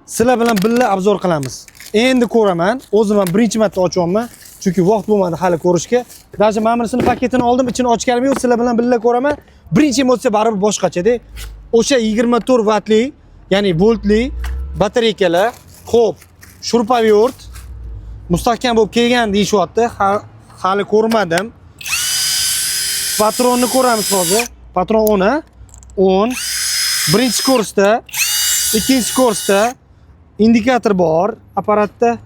sizlar bilan birga obzor qilamiz. Endi ko'raman, o'zim ham birinchi marta ochyapman. Chunki vaqt bo'lmadi hali ko'rishga. Даже mana bunisini paketini oldim, ichini ochganim yo'q, sizlar bilan birga ko'raman. Birinchi emotsiya baribir boshqacha-da. O'sha 24 vatli, ya'ni voltli batareykalar, xo'p, shurpavert mustahkam bo'lib kelgan deyishyapti. Hali ko'rmadim. Patronni ko'ramiz hozir. Patron 10. Birinchi kursda, ikkinchi kursda indikator bor, apparatda.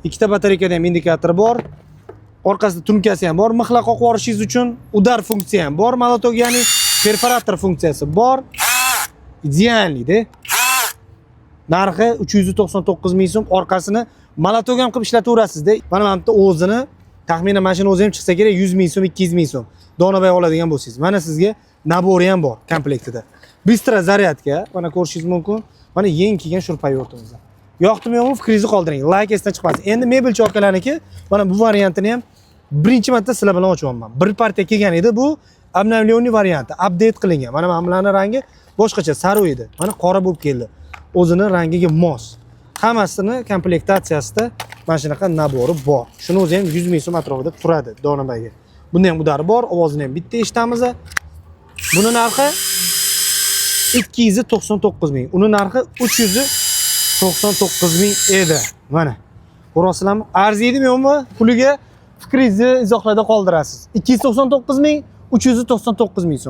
Ikkita batareykada ham indikator bor. Orqasida tumkasi ham bor. Mixla qoqib yuborishingiz uchun udar funksiya ham bor. Molotok, ya'ni perforator funksiyasi bor. Idealnida. Narxi 399 ming so'm. Orqasini molotok ham qilib ishlataverasiz-da. Mana bu yerda o'zini taxminan mashina o'zi ham chiqsa kerak 100 ming so'm, 200 ming so'm. Donabay oladigan bo'lsangiz. Mana sizga nabori ham bor komplektida. Bistro zaryadka, mana ko'rishingiz mumkin. Mana yeng kelgan shurpavertimiz. Yoqdimi-yo'qmi, fikringizni qoldiring. Like esdan chiqmasin. Endi mebelchi akalarniki, mana bu variantini ham birinchi marta sizlar bilan ochyapman. Bir partiya kelgan edi, bu обновленный varianti, update qilingan. Mana bularning rangi boshqacha, sariq edi. Mana qora bo'lib keldi. O'zining rangiga mos. Hammasini komplektatsiyasida mana shunaqa nabori bor. Shuni o'zi ham 100 ming so'm atrofida turadi Donabayga. Bunda ham udari bor, ovozini ham bitta eshitamiz. Buni narxi 299 ming. Uni narxi 399 ming edi. Mana. Ko'rasizlarmi? Arziydimi yo'qmi? Puliga fikringizni izohlarda qoldirasiz. 299 ming, 399 ming so'm.